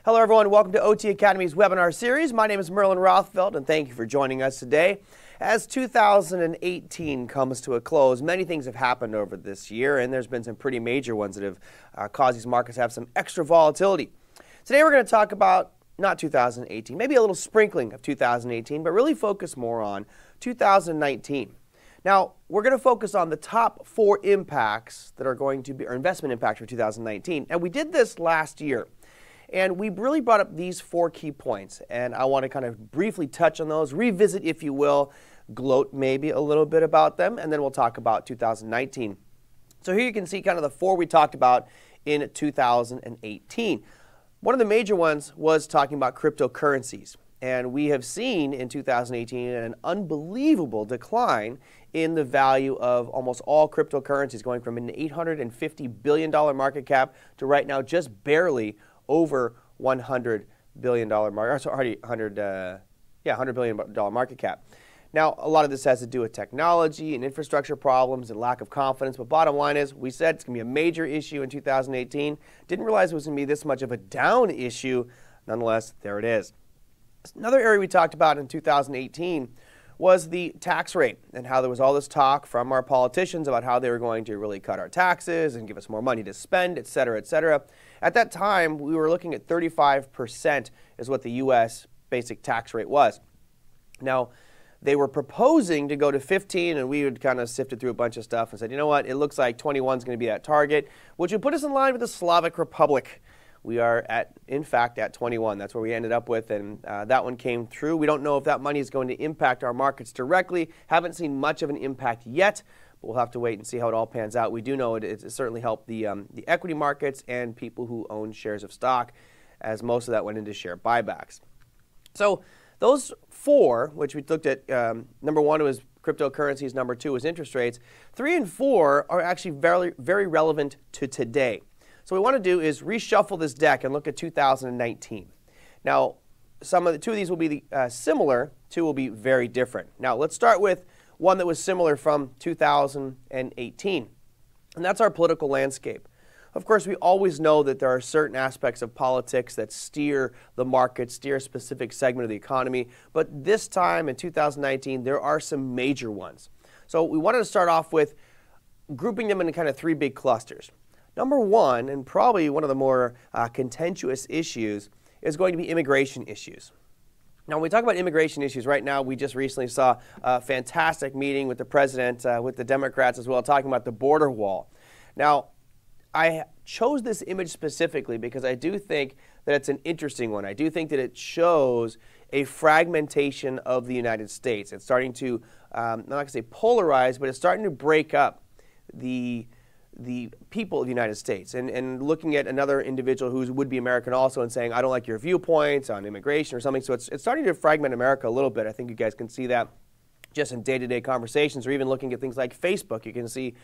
Hello everyone, welcome to OT Academy's webinar series. My name is Merlin Rothfeld and thank you for joining us today. As 2018 comes to a close, many things have happened over this year and there's been some pretty major ones that have caused these markets to have some extra volatility. Today we're going to talk about not 2018, maybe a little sprinkling of 2018, but really focus more on 2019. Now, we're going to focus on the top 4 impacts that are going to be, or investment impact for 2019. And we did this last year. And we really brought up these 4 key points. And I want to kind of briefly touch on those, revisit, if you will, gloat maybe a little bit about them, and then we'll talk about 2019. So here you can see kind of the 4 we talked about in 2018. One of the major ones was talking about cryptocurrencies. And we have seen in 2018 an unbelievable decline in the value of almost all cryptocurrencies, going from an $850 billion market cap to right now just barely over $100 billion market, sorry, $100 billion market cap. Now, a lot of this has to do with technology and infrastructure problems and lack of confidence, but bottom line is, we said it's going to be a major issue in 2018. Didn't realize it was going to be this much of a down issue. Nonetheless, there it is. Another area we talked about in 2018 was the tax rate and how there was all this talk from our politicians about how they were going to really cut our taxes and give us more money to spend, et cetera, et cetera. At that time, we were looking at 35% is what the U.S. basic tax rate was. Now, they were proposing to go to 15, and we would kind of sifted through a bunch of stuff and said, you know what, it looks like 21 is going to be that target, which would put us in line with the Slavic Republic. We are, in fact, at 21. That's where we ended up with, and that one came through. We don't know if that money is going to impact our markets directly. Haven't seen much of an impact yet, but we'll have to wait and see how it all pans out. We do know it certainly helped the equity markets and people who own shares of stock, as most of that went into share buybacks. So those 4, which we looked at, number 1 was cryptocurrencies, number 2 was interest rates. 3 and 4 are actually very, very relevant to today. So what we want to do is reshuffle this deck and look at 2019. Now, 2 of these will be similar, 2 will be very different. Now, let's start with one that was similar from 2018, and that's our political landscape. Of course, we always know that there are certain aspects of politics that steer the market, steer a specific segment of the economy, but this time in 2019, there are some major ones. So we wanted to start off with grouping them into kind of 3 big clusters. Number 1, and probably one of the more contentious issues, is going to be immigration issues. Now, when we talk about immigration issues, right now we just recently saw a fantastic meeting with the president, with the Democrats as well, talking about the border wall. Now, I chose this image specifically because I do think that it's an interesting one. I do think that it shows a fragmentation of the United States. It's starting to, I'm not going to say polarize, but it's starting to break up the people of the United States, and looking at another individual who would be American also and saying, I don't like your viewpoints on immigration or something. So it's starting to fragment America a little bit. I think you guys can see that just in day-to-day conversations, or even looking at things like Facebook. You can see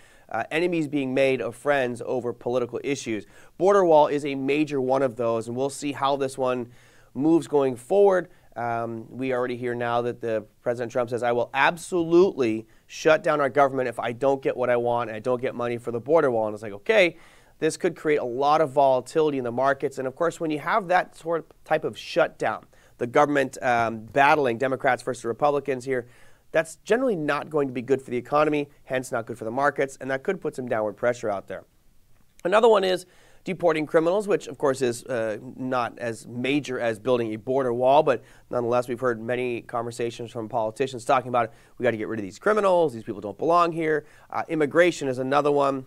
enemies being made of friends over political issues. Border wall is a major one of those, and we'll see how this one moves going forward. We already hear now that President Trump says, I will absolutely shut down our government if I don't get what I want and I don't get money for the border wall. And it's like, okay, this could create a lot of volatility in the markets. And of course, when you have that sort of type of shutdown, the government battling Democrats versus Republicans here, that's generally not going to be good for the economy, hence not good for the markets, and that could put some downward pressure out there. Another one is deporting criminals, which of course is not as major as building a border wall, but nonetheless, we've heard many conversations from politicians talking about, we got to get rid of these criminals, these people don't belong here. Immigration is another one.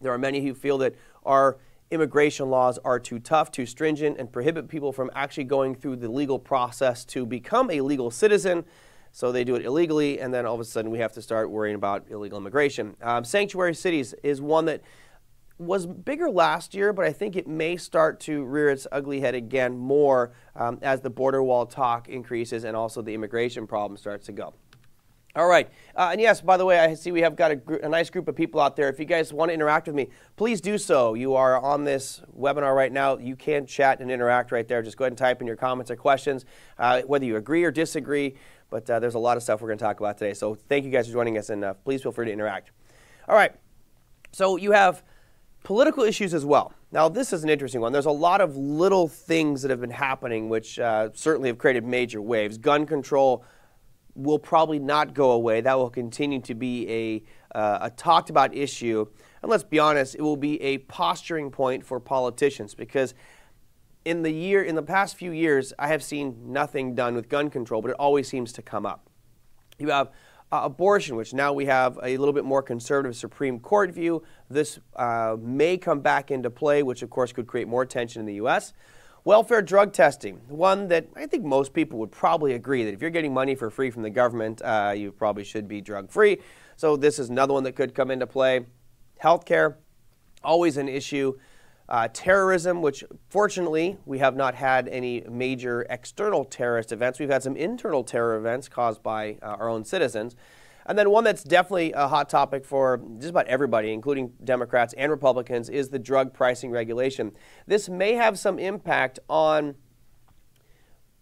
There are many who feel that our immigration laws are too tough, too stringent, and prohibit people from actually going through the legal process to become a legal citizen. So they do it illegally, and then all of a sudden we have to start worrying about illegal immigration. Sanctuary cities is one that was bigger last year, but I think it may start to rear its ugly head again more as the border wall talk increases and also the immigration problem starts to go. All right. And yes, by the way, I see we have got a nice group of people out there. If you guys want to interact with me, please do so. You are on this webinar right now. You can chat and interact right there. Just go ahead and type in your comments or questions, whether you agree or disagree. But there's a lot of stuff we're going to talk about today. So thank you guys for joining us, and please feel free to interact. All right. So you have Political issues as well. Now, this is an interesting one. There's a lot of little things that have been happening which certainly have created major waves. Gun control will probably not go away. That will continue to be a talked about issue. And let's be honest, it will be a posturing point for politicians, because in the past few years, I have seen nothing done with gun control, but it always seems to come up. You have abortion, which now we have a little bit more conservative Supreme Court view. This may come back into play, which of course could create more tension in the U.S. Welfare drug testing, one that I think most people would probably agree that if you're getting money for free from the government, you probably should be drug-free. So this is another one that could come into play. Healthcare, always an issue. Terrorism, which fortunately we have not had any major external terrorist events. We've had some internal terror events caused by our own citizens. And then one that's definitely a hot topic for just about everybody, including Democrats and Republicans, is the drug pricing regulation. This may have some impact on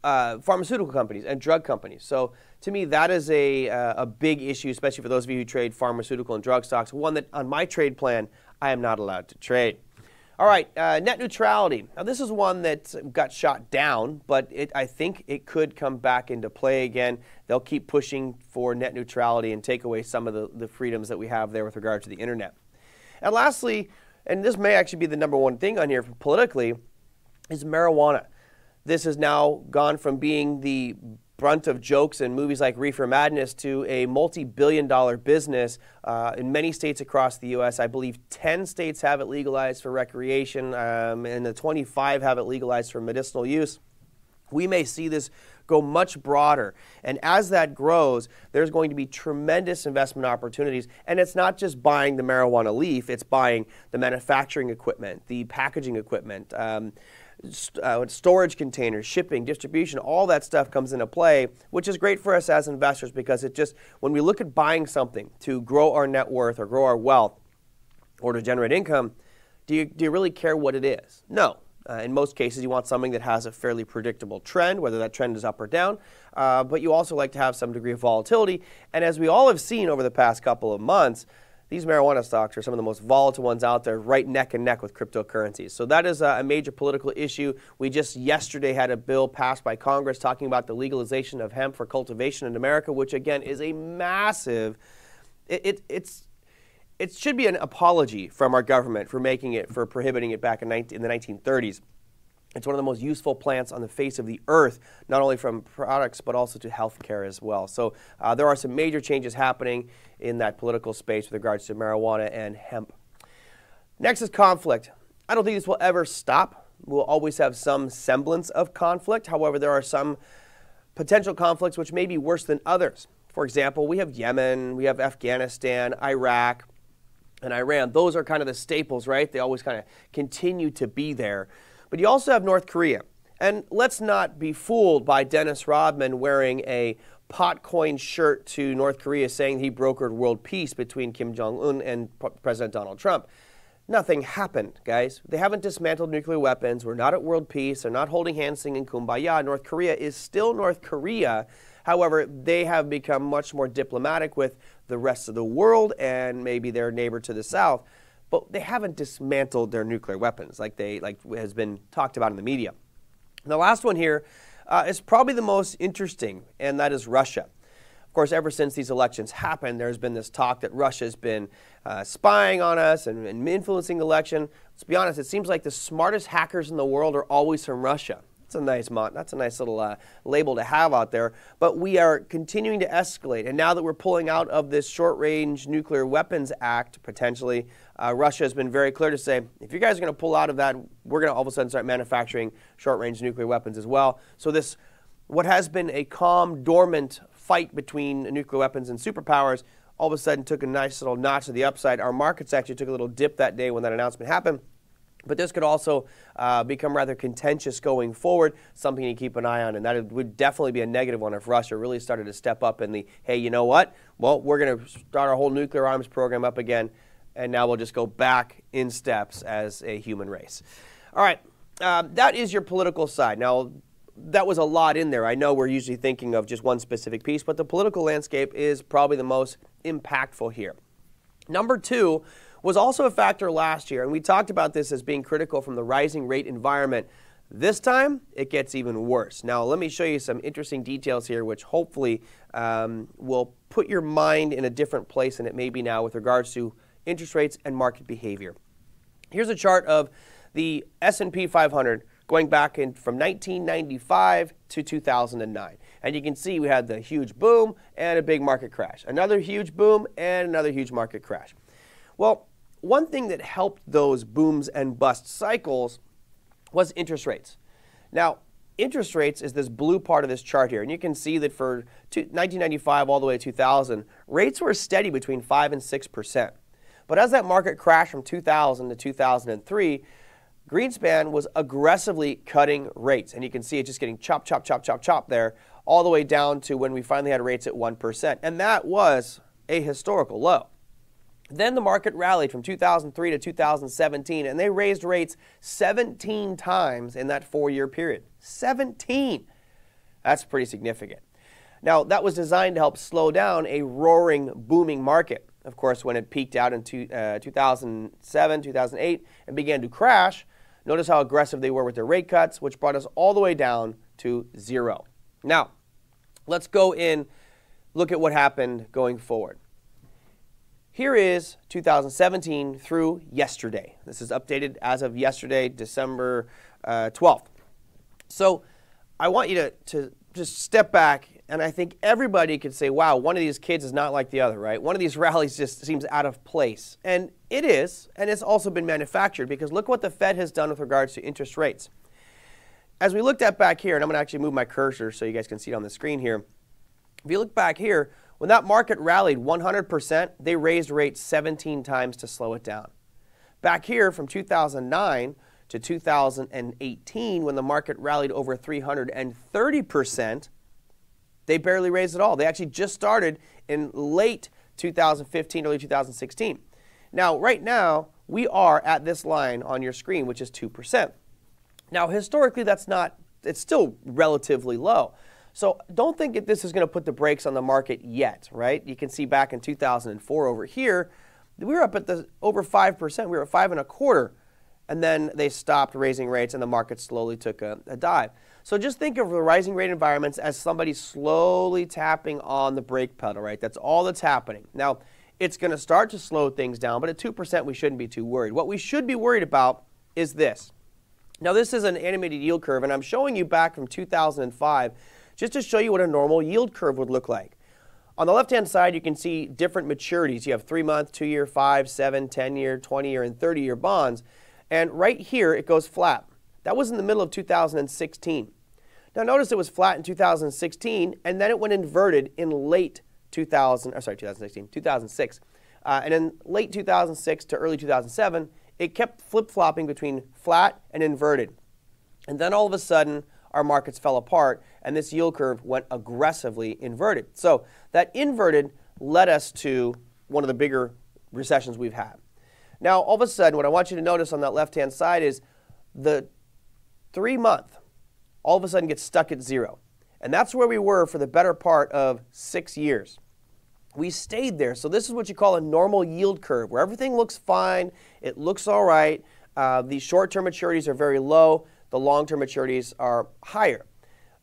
pharmaceutical companies and drug companies. So to me, that is a big issue, especially for those of you who trade pharmaceutical and drug stocks, one that on my trade plan, I am not allowed to trade. All right, net neutrality. Now, this is one that got shot down, but I think it could come back into play again. They'll keep pushing for net neutrality and take away some of the freedoms that we have there with regard to the internet. And lastly, and this may actually be the number one thing on here politically, is marijuana. This has now gone from being the brunt of jokes in movies like Reefer Madness to a multi-billion-dollar business in many states across the U.S. I believe 10 states have it legalized for recreation, and the 25 have it legalized for medicinal use. We may see this go much broader, and as that grows, there's going to be tremendous investment opportunities. And it's not just buying the marijuana leaf, it's buying the manufacturing equipment, the packaging equipment, storage containers, shipping, distribution, all that stuff comes into play, which is great for us as investors, because it just, when we look at buying something to grow our net worth or grow our wealth or to generate income, do you really care what it is? No. In most cases, you want something that has a fairly predictable trend, whether that trend is up or down, but you also like to have some degree of volatility. And as we all have seen over the past couple of months, these marijuana stocks are some of the most volatile ones out there, right neck and neck with cryptocurrencies. So that is a major political issue. We just yesterday had a bill passed by Congress talking about the legalization of hemp for cultivation in America, which again is a massive, it should be an apology from our government for prohibiting it back in the 1930s. It's one of the most useful plants on the face of the earth, not only from products, but also to healthcare as well. So there are some major changes happening in that political space with regards to marijuana and hemp. Next is conflict. I don't think this will ever stop. We'll always have some semblance of conflict. However, there are some potential conflicts which may be worse than others. For example, we have Yemen, we have Afghanistan, Iraq, and Iran. Those are kind of the staples, right? They always kind of continue to be there. But you also have North Korea. And let's not be fooled by Dennis Rodman wearing a pot-coin shirt to North Korea saying he brokered world peace between Kim Jong-un and President Donald Trump. Nothing happened, guys. They haven't dismantled nuclear weapons. We're not at world peace. They're not holding hands singing Kumbaya. North Korea is still North Korea. However, they have become much more diplomatic with the rest of the world and maybe their neighbor to the south. But they haven't dismantled their nuclear weapons like has been talked about in the media. And the last one here is probably the most interesting, and that is Russia. Of course, ever since these elections happened, there's been this talk that Russia's been spying on us and influencing the election. Let's be honest, it seems like the smartest hackers in the world are always from Russia. That's a nice little label to have out there. But we are continuing to escalate. And now that we're pulling out of this Short-Range Nuclear Weapons Act, potentially, Russia has been very clear to say, if you guys are going to pull out of that, we're going to all of a sudden start manufacturing short-range nuclear weapons as well. So this, what has been a calm, dormant fight between nuclear weapons and superpowers, all of a sudden took a nice little notch to the upside. Our markets actually took a little dip that day when that announcement happened. But this could also become rather contentious going forward, something to keep an eye on. And that would definitely be a negative one if Russia really started to step up in the, hey, you know what? Well, we're going to start our whole nuclear arms program up again, and now we'll just go back in steps as a human race. All right, that is your political side. Now, that was a lot in there. I know we're usually thinking of just one specific piece, but the political landscape is probably the most impactful here. Number two, was also a factor last year, and we talked about this as being critical from the rising rate environment. This time, it gets even worse. Now, let me show you some interesting details here, which hopefully will put your mind in a different place than it may be now with regards to interest rates and market behavior. Here's a chart of the S&P 500 going back from 1995 to 2009. And you can see we had the huge boom and a big market crash. Another huge boom and another huge market crash. Well, one thing that helped those booms and bust cycles was interest rates. Now, interest rates is this blue part of this chart here. And you can see that for 1995 all the way to 2000, rates were steady between 5 and 6%. But as that market crashed from 2000 to 2003, Greenspan was aggressively cutting rates. And you can see it just getting chop, chop, chop, chop, chop there, all the way down to when we finally had rates at 1%. And that was a historical low. Then the market rallied from 2003 to 2017, and they raised rates 17 times in that 4-year period. 17! That's pretty significant. Now, that was designed to help slow down a roaring, booming market. Of course, when it peaked out in 2007, 2008, and began to crash, notice how aggressive they were with their rate cuts, which brought us all the way down to 0. Now, let's go in, look at what happened going forward. Here is 2017 through yesterday. This is updated as of yesterday, December 12th. So I want you to just step back, and I think everybody could say, wow, one of these kids is not like the other, right? One of these rallies just seems out of place. And it is, and it's also been manufactured, because look what the Fed has done with regards to interest rates. As we looked at back here, and I'm going to actually move my cursor so you guys can see it on the screen here. If you look back here, when that market rallied 100%, they raised rates 17 times to slow it down. Back here from 2009 to 2018, when the market rallied over 330%, they barely raised at all. They actually just started in late 2015, early 2016. Now, right now, we are at this line on your screen, which is 2%. Now, historically, it's still relatively low. So don't think that this is going to put the brakes on the market yet, right? You can see back in 2004 over here, we were up at over 5%. We were at 5.25%, and then they stopped raising rates, and the market slowly took a dive. So just think of the rising rate environments as somebody slowly tapping on the brake pedal, right? That's all that's happening. Now, it's going to start to slow things down, but at 2%, we shouldn't be too worried. What we should be worried about is this. Now, this is an animated yield curve, and I'm showing you back from 2005 just to show you what a normal yield curve would look like. On the left-hand side, you can see different maturities. You have 3-month, 2-year, 5, 7, 10-year, 20-year, and 30-year bonds. And right here, it goes flat. That was in the middle of 2016. Now, notice it was flat in 2016, and then it went inverted in late 2006. And in late 2006 to early 2007, it kept flip-flopping between flat and inverted. And then all of a sudden, our markets fell apart, and this yield curve went aggressively inverted. So that inverted led us to one of the bigger recessions we've had. Now, all of a sudden, what I want you to notice on that left-hand side is the 3-month all of a sudden gets stuck at 0. And that's where we were for the better part of 6 years. We stayed there. So this is what you call a normal yield curve, where everything looks fine, it looks all right, the short-term maturities are very low, the long-term maturities are higher.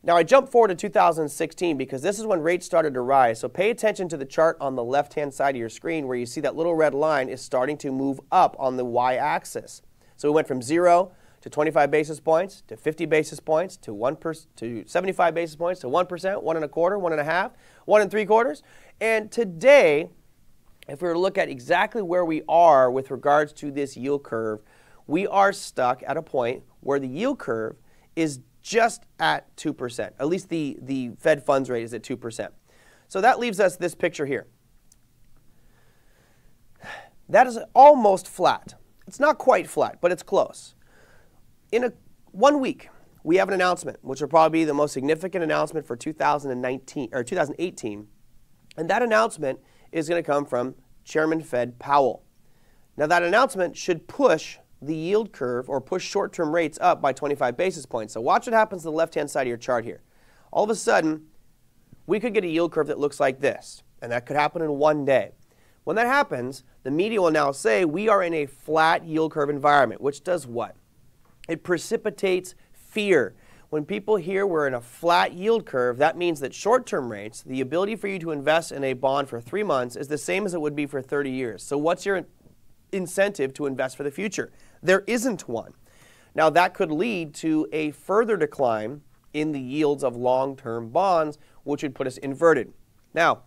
Now, I jumped forward to 2016 because this is when rates started to rise. So pay attention to the chart on the left-hand side of your screen where you see that little red line is starting to move up on the y-axis. So we went from 0 to 25 basis points, to 50 basis points, to 75 basis points, to 1%, 1.25%, 1.5%, 1.75%. And today, if we were to look at exactly where we are with regards to this yield curve, we are stuck at a point where the yield curve is just at 2%. At least the Fed funds rate is at 2%. So that leaves us this picture here. That is almost flat. It's not quite flat, but it's close. In 1 week, we have an announcement, which will probably be the most significant announcement for 2018. And that announcement is going to come from Chairman Fed Powell. Now, that announcement should push the yield curve or push short-term rates up by 25 basis points. So watch what happens to the left-hand side of your chart here. All of a sudden, we could get a yield curve that looks like this, and that could happen in 1 day. When that happens, the media will now say we are in a flat yield curve environment, which does what? It precipitates fear. When people hear we're in a flat yield curve, that means that short-term rates, the ability for you to invest in a bond for 3 months, is the same as it would be for 30 years. So what's your incentive to invest for the future? There isn't one. Now that could lead to a further decline in the yields of long-term bonds, which would put us inverted. Now,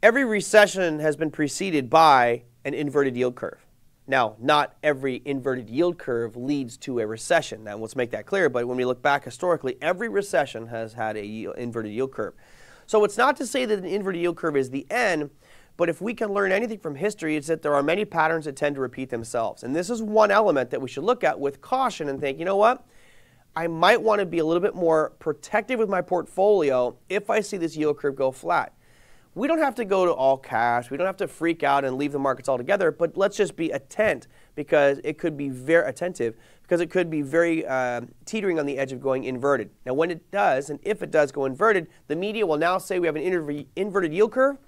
every recession has been preceded by an inverted yield curve. Now, not every inverted yield curve leads to a recession. Now, let's make that clear, but when we look back historically, every recession has had an inverted yield curve. So it's not to say that an inverted yield curve is the end, but if we can learn anything from history, it's that there are many patterns that tend to repeat themselves. And this is one element that we should look at with caution and think, you know what? I might want to be a little bit more protective with my portfolio if I see this yield curve go flat. We don't have to go to all cash. We don't have to freak out and leave the markets altogether, but let's just be attentive because it could be very teetering on the edge of going inverted. Now, when it does, and if it does go inverted, the media will now say we have an inverted yield curve,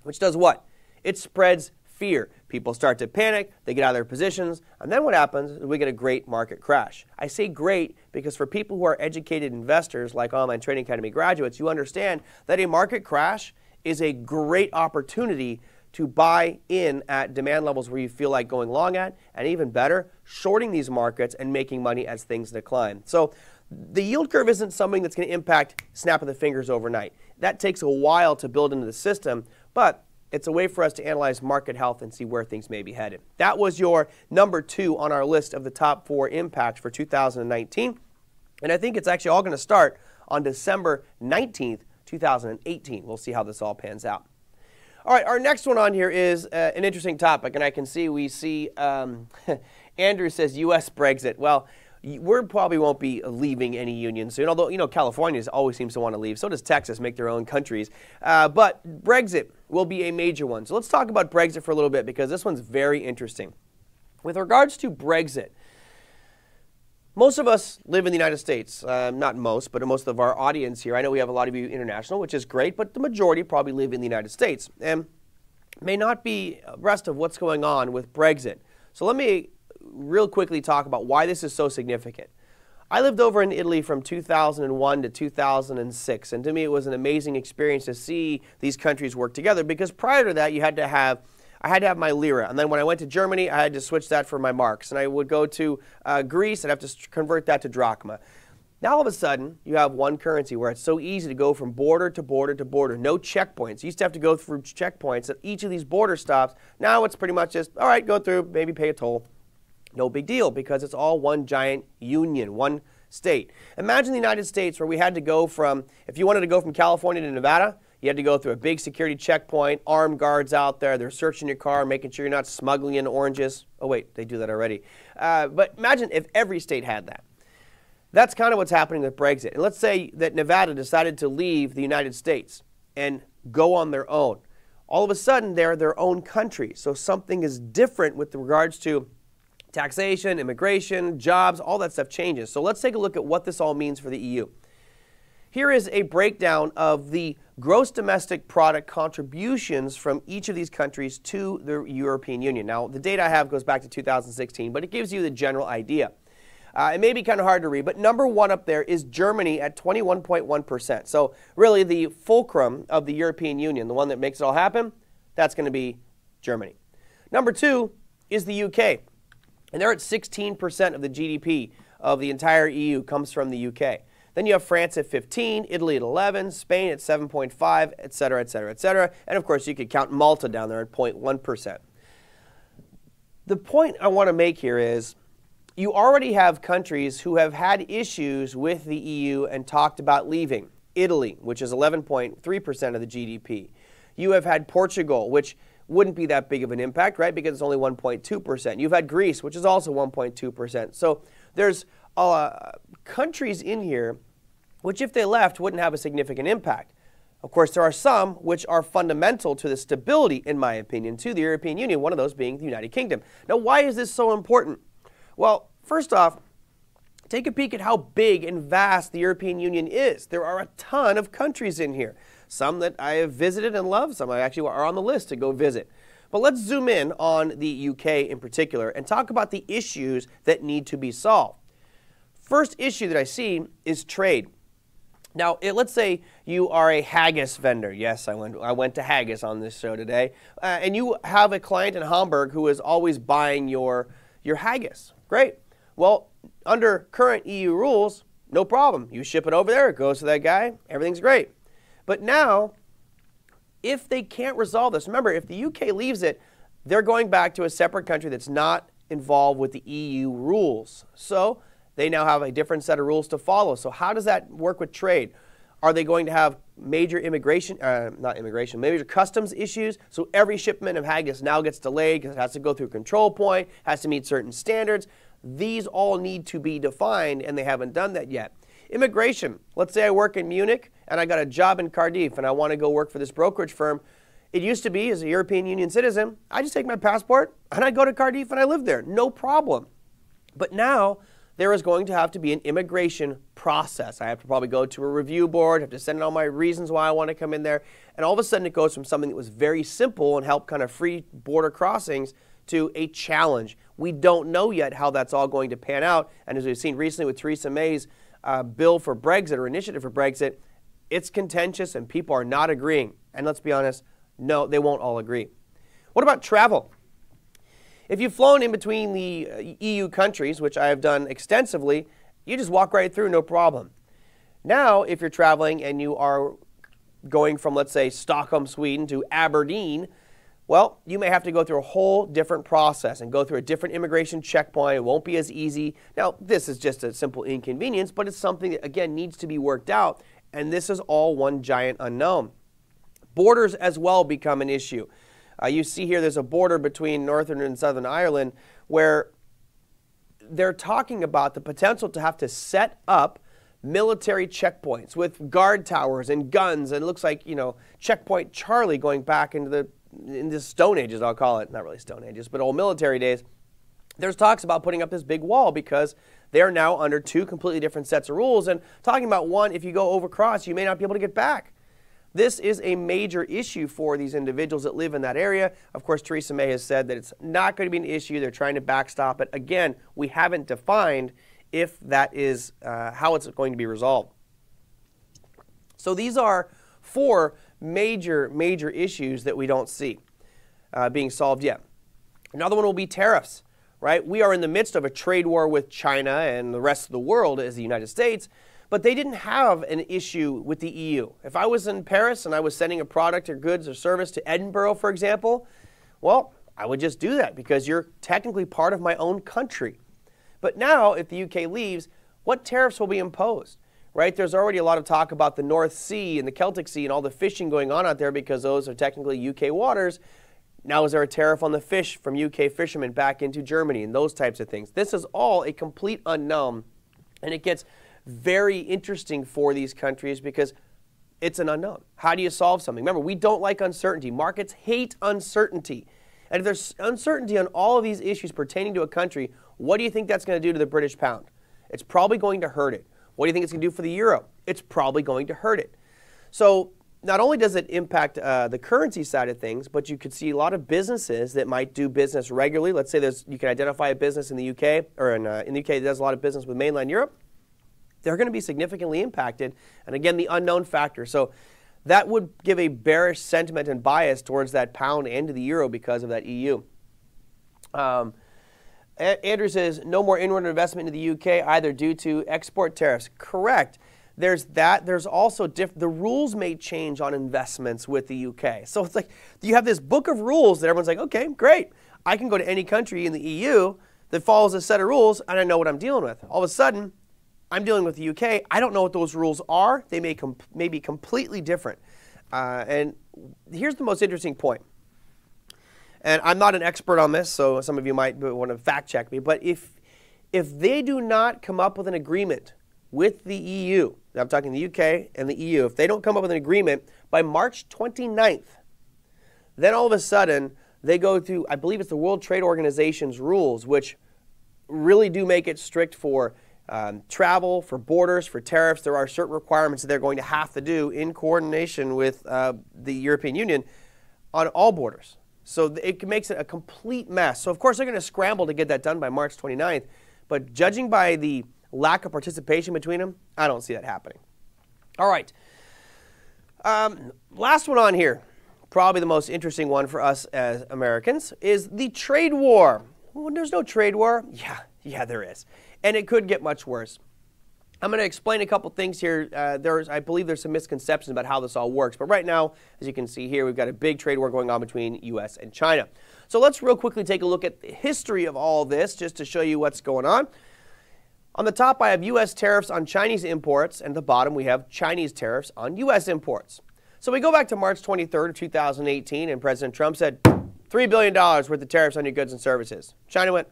which does what? It spreads fear. People start to panic, they get out of their positions, and then what happens is we get a great market crash. I say great because for people who are educated investors like Online Trading Academy graduates, you understand that a market crash is a great opportunity to buy in at demand levels where you feel like going long at, and even better, shorting these markets and making money as things decline. So the yield curve isn't something that's going to impact snap of the fingers overnight. That takes a while to build into the system, but it's a way for us to analyze market health and see where things may be headed. That was your number 2 on our list of the top 4 impacts for 2019. And I think it's actually all going to start on December 19th, 2018. We'll see how this all pans out. All right, our next one on here is an interesting topic, and I can see Andrew says U.S. Brexit. Well, we probably won't be leaving any union soon, although, you know, California always seems to want to leave. So does Texas, make their own countries. But Brexit will be a major one. So let's talk about Brexit for a little bit because this one's very interesting. With regards to Brexit, most of us live in the United States. Not most, but most of our audience here. I know we have a lot of you international, which is great, but the majority probably live in the United States and may not be abreast of what's going on with Brexit. So let me real quickly talk about why this is so significant. I lived over in Italy from 2001 to 2006, and to me it was an amazing experience to see these countries work together because prior to that I had to have my lira, and then when I went to Germany I had to switch that for my marks, and I would go to Greece, I'd have to convert that to drachma. Now all of a sudden you have one currency where it's so easy to go from border to border to border, no checkpoints. You used to have to go through checkpoints at each of these border stops. Now it's pretty much just, all right, go through, maybe pay a toll. No big deal because it's all one giant union, one state. Imagine the United States where we had to go from, if you wanted to go from California to Nevada, you had to go through a big security checkpoint, armed guards out there, they're searching your car, making sure you're not smuggling in oranges. Oh wait, they do that already. But imagine if every state had that. That's kind of what's happening with Brexit. And let's say that Nevada decided to leave the United States and go on their own. All of a sudden, they're their own country. So something is different with regards to taxation, immigration, jobs, all that stuff changes. So let's take a look at what this all means for the EU. Here is a breakdown of the gross domestic product contributions from each of these countries to the European Union. Now, the data I have goes back to 2016, but it gives you the general idea. It may be kind of hard to read, but number 1 up there is Germany at 21.1%. So really the fulcrum of the European Union, the one that makes it all happen, that's going to be Germany. Number 2 is the UK. And they're at 16% of the GDP of the entire EU comes from the UK. Then you have France at 15, Italy at 11, Spain at 7.5, et cetera, et cetera, et cetera. And of course, you could count Malta down there at 0.1%. The point I want to make here is you already have countries who have had issues with the EU and talked about leaving. Italy, which is 11.3% of the GDP. You have had Portugal, which wouldn't be that big of an impact, right, because it's only 1.2%. You've had Greece, which is also 1.2%. So there's countries in here which, if they left, wouldn't have a significant impact. Of course, there are some which are fundamental to the stability, in my opinion, to the European Union, one of those being the United Kingdom. Now, why is this so important? Well, first off, take a peek at how big and vast the European Union is. There are a ton of countries in here. some that I have visited and love, some I actually are on the list to go visit. But let's zoom in on the UK in particular and talk about the issues that need to be solved. First issue that I see is trade. Now, let's say you are a haggis vendor. Yes, I went to haggis on this show today. And you have a client in Hamburg who is always buying your haggis. Great. Well, under current EU rules, no problem. You ship it over there, it goes to that guy, everything's great. But now, if they can't resolve this, remember, if the UK leaves it, they're going back to a separate country that's not involved with the EU rules. So they now have a different set of rules to follow. So how does that work with trade? Are they going to have major major customs issues? So every shipment of haggis now gets delayed because it has to go through a control point, has to meet certain standards. These all need to be defined, and they haven't done that yet. Immigration. Let's say I work in Munich, and I got a job in Cardiff, and I want to go work for this brokerage firm. It used to be, as a European Union citizen, I just take my passport, and I go to Cardiff, and I live there. No problem. But now, there is going to have to be an immigration process. I have to probably go to a review board, have to send in all my reasons why I want to come in there, and all of a sudden it goes from something that was very simple and helped kind of free border crossings to a challenge. We don't know yet how that's all going to pan out, and as we've seen recently with Theresa May's bill for Brexit or initiative for Brexit, it's contentious and people are not agreeing. And let's be honest, no, they won't all agree. What about travel? If you've flown in between the EU countries, which I have done extensively, you just walk right through, no problem. Now, if you're traveling and you are going from, let's say, Stockholm, Sweden to Aberdeen, well, you may have to go through a whole different process and go through a different immigration checkpoint. It won't be as easy. Now, this is just a simple inconvenience, but it's something that, again, needs to be worked out, and this is all one giant unknown. Borders as well become an issue. You see here there's a border between Northern and Southern Ireland where they're talking about the potential to have to set up military checkpoints with guard towers and guns, and it looks like, Checkpoint Charlie going back into the Stone Ages, I'll call it. Not really Stone Ages, but old military days. There's talks about putting up this big wall because they're now under two completely different sets of rules, and talking about one, if you go overcross, you may not be able to get back. This is a major issue for these individuals that live in that area. Of course, Theresa May has said that it's not going to be an issue. They're trying to backstop it. Again, we haven't defined if that is how it's going to be resolved. So these are four major issues that we don't see being solved yet. Another one will be tariffs, right? We are in the midst of a trade war with China and the rest of the world as the United States. But they didn't have an issue with the EU. If I was in Paris and I was sending a product or goods or service to Edinburgh, for example, well, I would just do that because you're technically part of my own country. But now, if the UK leaves, what tariffs will be imposed, right? There's already a lot of talk about the North Sea and the Celtic Sea and all the fishing going on out there because those are technically UK waters. Now, is there a tariff on the fish from UK fishermen back into Germany and those types of things? This is all a complete unknown, and it gets very interesting for these countries because it's an unknown. How do you solve something? Remember, we don't like uncertainty. Markets hate uncertainty. And if there's uncertainty on all of these issues pertaining to a country, what do you think that's going to do to the British pound? It's probably going to hurt it. What do you think it's going to do for the euro? It's probably going to hurt it. So not only does it impact the currency side of things, but you could see a lot of businesses that might do business regularly. Let's say you can identify a business in the UK, or in the UK that does a lot of business with mainland Europe. They're going to be significantly impacted, and again, the unknown factor. So that would give a bearish sentiment and bias towards that pound and to the euro because of that EU. Andrew says, no more inward investment into the UK either due to export tariffs. Correct. There's that. There's also the rules may change on investments with the UK. So it's like you have this book of rules that everyone's like, okay, great. I can go to any country in the EU that follows a set of rules, and I know what I'm dealing with. All of a sudden, I'm dealing with the UK. I don't know what those rules are. They may be completely different. And here's the most interesting point. And I'm not an expert on this, so some of you might want to fact check me. But if they do not come up with an agreement with the EU, I'm talking the UK and the EU, if they don't come up with an agreement by March 29th, then all of a sudden they go through, I believe it's the World Trade Organization's rules, which really do make it strict for travel, for borders, for tariffs. There are certain requirements that they're going to have to do in coordination with the European Union on all borders. So it makes it a complete mess. So, of course, they're going to scramble to get that done by March 29th. But judging by the lack of participation between them, I don't see that happening. All right. Last one on here, probably the most interesting one for us as Americans, is the trade war. Well, there's no trade war. Yeah, there is. And it could get much worse. I'm going to explain a couple things here. I believe there's some misconceptions about how this all works. But right now, as you can see here, we've got a big trade war going on between U.S. and China. So let's real quickly take a look at the history of all of this just to show you what's going on. On the top, I have U.S. tariffs on Chinese imports, and at the bottom, we have Chinese tariffs on U.S. imports. So we go back to March 23rd of 2018, and President Trump said, $3 billion worth of tariffs on your goods and services. China went,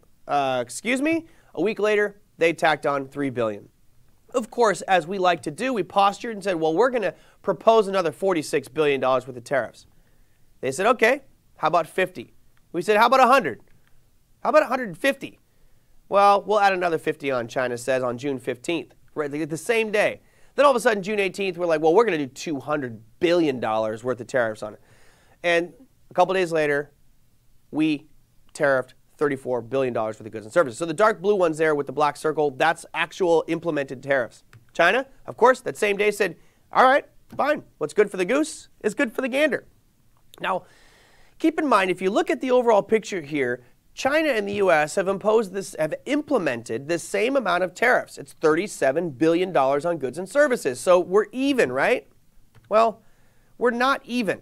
excuse me? A week later, they tacked on $3 billion. Of course, as we like to do, we postured and said, well, we're going to propose another $46 billion worth of tariffs. They said, okay, how about 50? We said, how about 100? How about 150? Well, we'll add another 50 on, China says, on June 15th, right, the same day. Then all of a sudden, June 18th, we're like, well, we're going to do $200 billion worth of tariffs on it. And a couple days later, we tariffed $34 billion for the goods and services. So the dark blue ones there with the black circle, that's actual implemented tariffs. China, of course, that same day said, all right, fine. What's good for the goose is good for the gander. Now, keep in mind, if you look at the overall picture here, China and the U.S. have implemented this same amount of tariffs. It's $37 billion on goods and services. So we're even, right? Well, we're not even.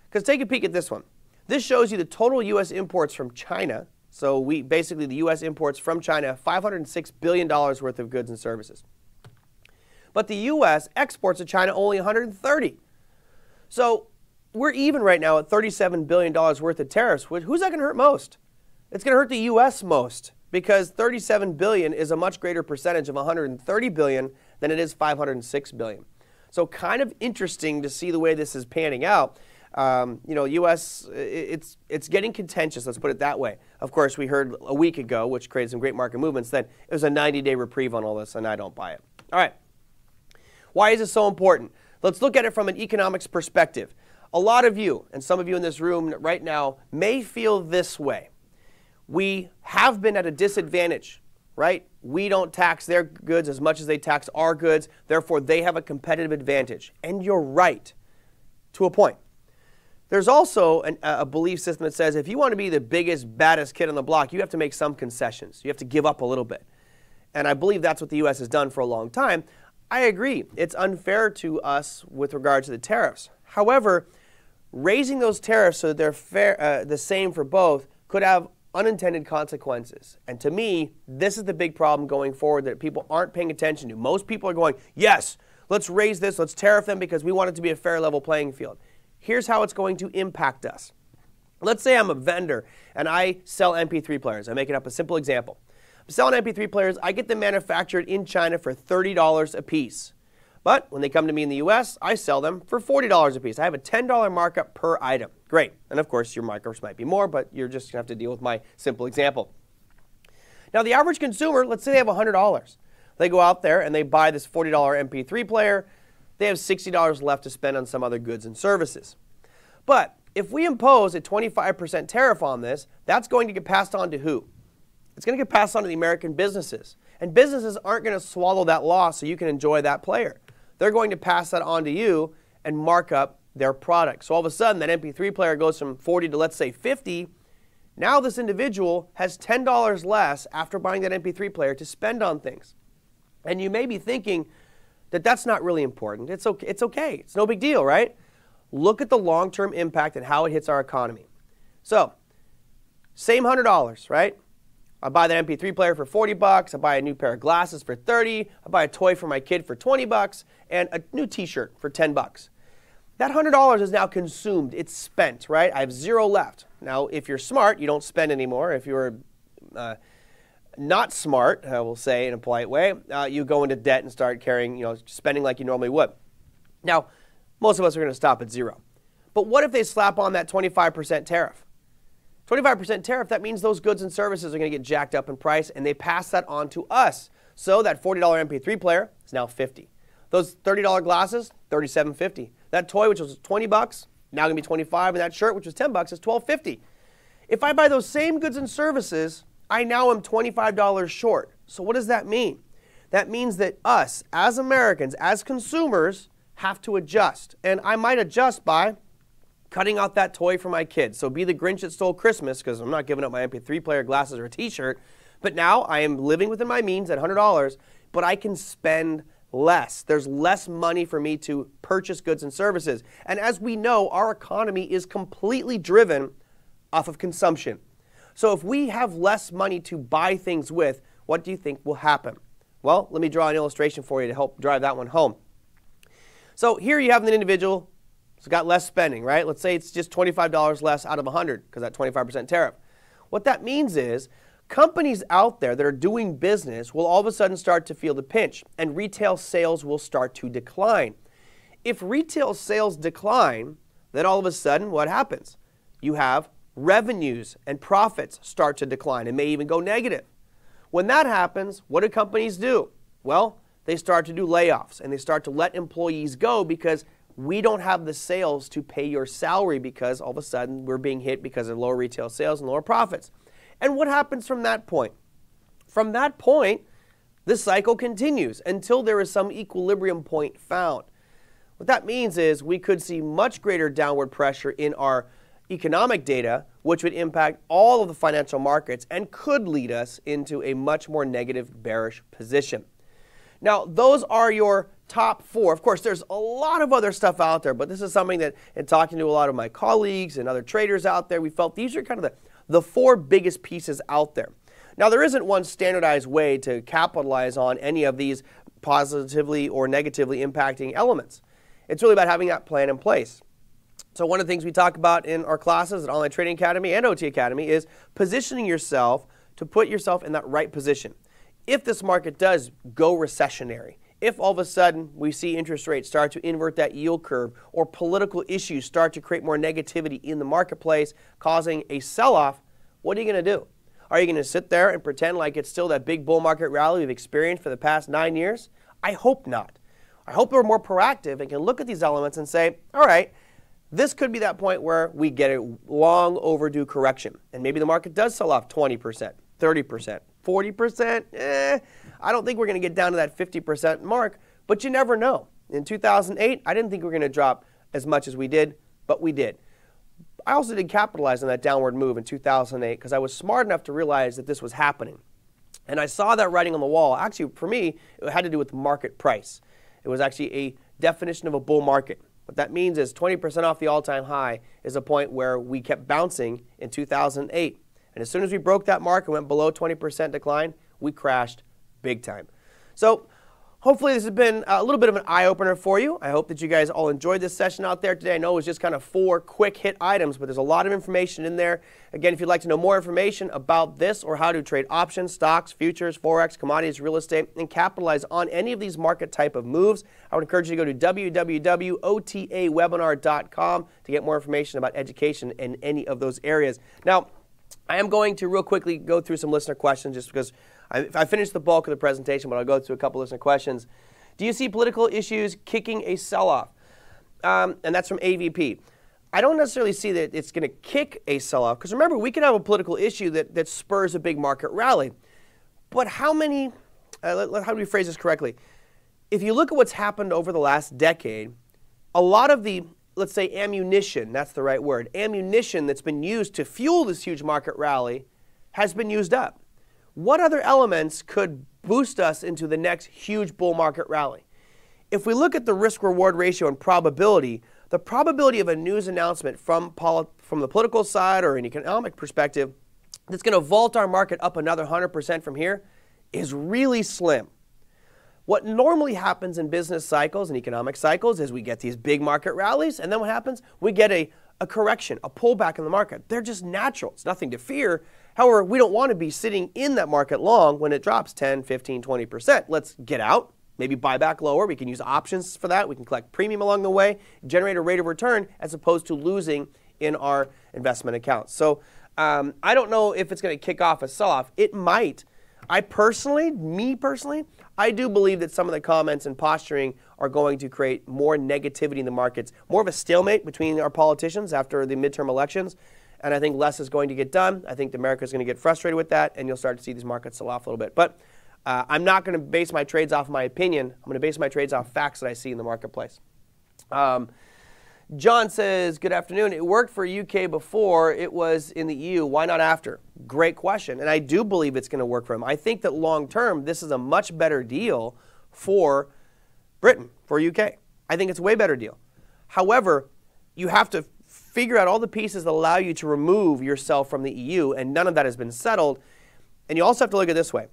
Because take a peek at this one. This shows you the total U.S. imports from China. So basically the U.S. imports from China $506 billion worth of goods and services. But the U.S. exports to China only $130. So we're even right now at $37 billion worth of tariffs. Who's that going to hurt most? It's going to hurt the U.S. most because $37 billion is a much greater percentage of $130 billion than it is $506 billion. So kind of interesting to see the way this is panning out. U.S., it's getting contentious, let's put it that way. Of course, we heard a week ago, which created some great market movements, that it was a 90-day reprieve on all this, and I don't buy it. All right. Why is this so important? Let's look at it from an economics perspective. A lot of you, and some of you in this room right now, may feel this way. We have been at a disadvantage, right? We don't tax their goods as much as they tax our goods. Therefore, they have a competitive advantage. And you're right, to a point. There's also a belief system that says if you want to be the biggest, baddest kid on the block, you have to make some concessions. You have to give up a little bit. And I believe that's what the U.S. has done for a long time. I agree. It's unfair to us with regard to the tariffs. However, raising those tariffs so that they're fair, the same for both could have unintended consequences. And to me, this is the big problem going forward that people aren't paying attention to. Most people are going, yes, let's raise this, let's tariff them because we want it to be a fair level playing field. Here's how it's going to impact us. Let's say I'm a vendor and I sell MP3 players. I'm making up a simple example. I'm selling MP3 players. I get them manufactured in China for $30 a piece. But when they come to me in the U.S., I sell them for $40 a piece. I have a $10 markup per item. Great. And of course, your markups might be more, but you're just going to have to deal with my simple example. Now, the average consumer, let's say they have $100. They go out there and they buy this $40 MP3 player. They have $60 left to spend on some other goods and services. But if we impose a 25% tariff on this, that's going to get passed on to who? It's going to get passed on to the American businesses. And businesses aren't going to swallow that loss so you can enjoy that player. They're going to pass that on to you and mark up their product. So all of a sudden, that MP3 player goes from 40 to, let's say, 50. Now this individual has $10 less after buying that MP3 player to spend on things. And you may be thinking that that's not really important. It's okay. It's no big deal, right? Look at the long-term impact and how it hits our economy. So, same $100, right? I buy that MP3 player for $40, I buy a new pair of glasses for $30, I buy a toy for my kid for $20, and a new t-shirt for $10. That $100 is now consumed, it's spent, right? I have zero left. Now, if you're smart, you don't spend anymore. If you're not smart, I will say in a polite way, you go into debt and start spending like you normally would. Now, most of us are going to stop at zero. But what if they slap on that 25% tariff? 25% tariff, that means those goods and services are going to get jacked up in price, and they pass that on to us. So that $40 MP3 player is now $50. Those $30 glasses, $37.50. That toy, which was $20, now going to be $25, and that shirt, which was $10, is $12.50. If I buy those same goods and services, I now am $25 short. So what does that mean? That means that us, as Americans, as consumers, have to adjust. And I might adjust by cutting out that toy for my kids. So be the Grinch that stole Christmas, because I'm not giving up my MP3 player, glasses, or a t-shirt. But now I am living within my means at $100, but I can spend less. There's less money for me to purchase goods and services. And as we know, our economy is completely driven off of consumption. So if we have less money to buy things with, what do you think will happen? Well, let me draw an illustration for you to help drive that one home. So here you have an individual who's got less spending, right? Let's say it's just $25 less out of 100 because that 25% tariff. What that means is companies out there that are doing business will all of a sudden start to feel the pinch, and retail sales will start to decline. If retail sales decline, then all of a sudden what happens? You have revenues and profits start to decline and may even go negative. When that happens, what do companies do? Well, they start to do layoffs and they start to let employees go because we don't have the sales to pay your salary, because all of a sudden we're being hit because of lower retail sales and lower profits. And what happens from that point? From that point, the cycle continues until there is some equilibrium point found. What that means is we could see much greater downward pressure in our economic data, which would impact all of the financial markets and could lead us into a much more negative, bearish position. Now, those are your top four. Of course, there's a lot of other stuff out there, but this is something that, in talking to a lot of my colleagues and other traders out there, we felt these are kind of the four biggest pieces out there. Now, there isn't one standardized way to capitalize on any of these positively or negatively impacting elements. It's really about having that plan in place. So one of the things we talk about in our classes at Online Trading Academy and OT Academy is positioning yourself to put yourself in that right position. If this market does go recessionary, if all of a sudden we see interest rates start to invert that yield curve, or political issues start to create more negativity in the marketplace, causing a sell-off, what are you going to do? Are you going to sit there and pretend like it's still that big bull market rally we've experienced for the past 9 years? I hope not. I hope we're more proactive and can look at these elements and say, all right, this could be that point where we get a long overdue correction. And maybe the market does sell off 20%, 30%, 40%. I don't think we're going to get down to that 50% mark, but you never know. In 2008, I didn't think we were going to drop as much as we did, but we did. I also did capitalize on that downward move in 2008 because I was smart enough to realize that this was happening. And I saw that writing on the wall. Actually, for me, it had to do with market price. It was actually a definition of a bull market. What that means is 20% off the all-time high is a point where we kept bouncing in 2008. And as soon as we broke that mark and went below 20% decline, we crashed big time. So hopefully this has been a little bit of an eye-opener for you. I hope that you guys all enjoyed this session out there today. I know it was just kind of 4 quick hit items, but there's a lot of information in there. Again, if you'd like to know more information about this or how to trade options, stocks, futures, forex, commodities, real estate, and capitalize on any of these market type of moves, I would encourage you to go to www.otawebinar.com to get more information about education in any of those areas. Now, I am going to real quickly go through some listener questions just because I finished the bulk of the presentation, but I'll go through a couple listener questions. Do you see political issues kicking a sell-off? And that's from AVP. I don't necessarily see that it's going to kick a sell-off, because remember, we could have a political issue that spurs a big market rally. But how many, how do we phrase this correctly? If you look at what's happened over the last decade, a lot of the, let's say, ammunition, that's the right word, ammunition that's been used to fuel this huge market rally has been used up. What other elements could boost us into the next huge bull market rally? If we look at the risk-reward ratio and probability, the probability of a news announcement from the political side or an economic perspective that's going to vault our market up another 100% from here is really slim. What normally happens in business cycles and economic cycles is we get these big market rallies, and then what happens? We get a correction, a pullback in the market. They're just natural. It's nothing to fear. However, we don't want to be sitting in that market long when it drops 10, 15, 20%. Let's get out, maybe buy back lower. We can use options for that. We can collect premium along the way, generate a rate of return as opposed to losing in our investment accounts. So I don't know if it's going to kick off a sell-off. It might. Me personally, I do believe that some of the comments and posturing are going to create more negativity in the markets, more of a stalemate between our politicians after the midterm elections, and I think less is going to get done. I think America is going to get frustrated with that, and you'll start to see these markets sell off a little bit. But I'm not going to base my trades off my opinion. I'm going to base my trades off facts that I see in the marketplace. John says, good afternoon. It worked for UK before it was in the EU. Why not after? Great question. And I do believe it's going to work for him. I think that long term, this is a much better deal for Britain, for UK. I think it's a way better deal. However, you have to figure out all the pieces that allow you to remove yourself from the EU, and none of that has been settled. And you also have to look at it this way.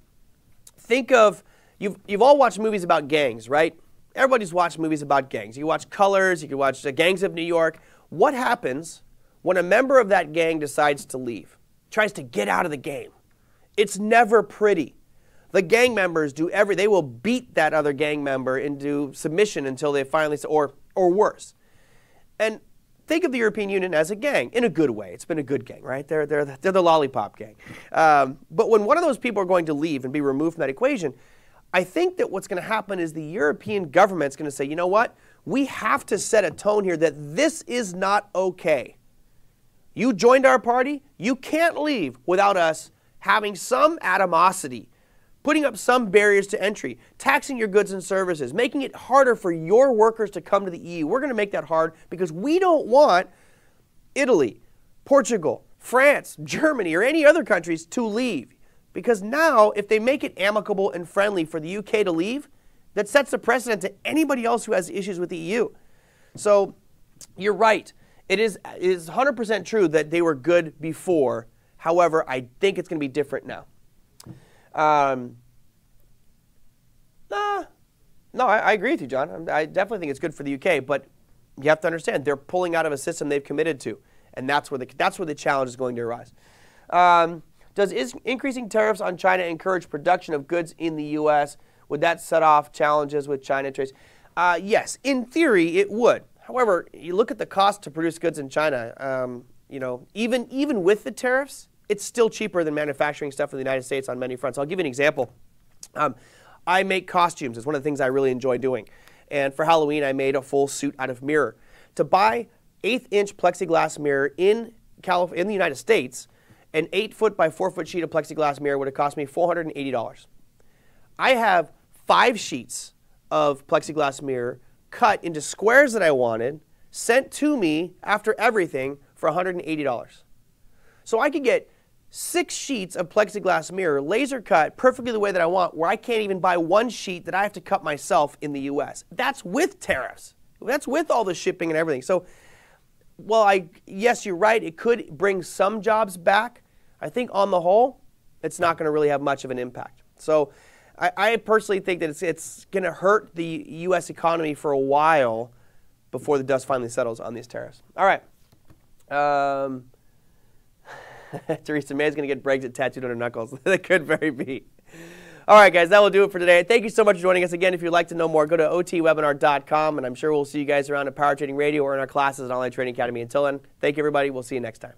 Think of, you've all watched movies about gangs, right? Everybody's watched movies about gangs. You watch Colors, you can watch the Gangs of New York. What happens when a member of that gang decides to leave, tries to get out of the game? It's never pretty. The gang members they will beat that other gang member into submission until they finally, or worse. And think of the European Union as a gang, in a good way. It's been a good gang, right? They're the lollipop gang. But when one of those people are going to leave and be removed from that equation, I think that what's going to happen is the European government's going to say, you know what? We have to set a tone here that this is not okay. You joined our party. You can't leave without us having some animosity, putting up some barriers to entry, taxing your goods and services, making it harder for your workers to come to the EU. We're going to make that hard because we don't want Italy, Portugal, France, Germany, or any other countries to leave. Because now, if they make it amicable and friendly for the UK to leave, that sets a precedent to anybody else who has issues with the EU. So you're right. It is 100% true that they were good before. However, I think it's going to be different now. No, I agree with you, John. I definitely think it's good for the UK, but you have to understand they're pulling out of a system they've committed to, and that's where the challenge is going to arise. Does increasing tariffs on China encourage production of goods in the U.S.? Would that set off challenges with China trades? Yes, in theory it would. However, you look at the cost to produce goods in China. Even with the tariffs, it's still cheaper than manufacturing stuff in the United States on many fronts. I'll give you an example. I make costumes. It's one of the things I really enjoy doing. And for Halloween, I made a full suit out of mirror. To buy 1/8-inch plexiglass mirror in the United States, an 8-foot by 4-foot sheet of plexiglass mirror would have cost me $480. I have 5 sheets of plexiglass mirror cut into squares that I wanted, sent to me after everything for $180. So I could get 6 sheets of plexiglass mirror, laser cut perfectly the way that I want, where I can't even buy 1 sheet that I have to cut myself in the US. That's with tariffs. That's with all the shipping and everything. So, yes, you're right, it could bring some jobs back. I think on the whole, it's not going to really have much of an impact. So I personally think that it's going to hurt the U.S. economy for a while before the dust finally settles on these tariffs. All right. Theresa May is going to get Brexit tattooed on her knuckles. That could very be. All right, guys, that will do it for today. Thank you so much for joining us. Again, if you'd like to know more, go to otwebinar.com, and I'm sure we'll see you guys around at Power Trading Radio or in our classes at Online Trading Academy. Until then, thank you, everybody. We'll see you next time.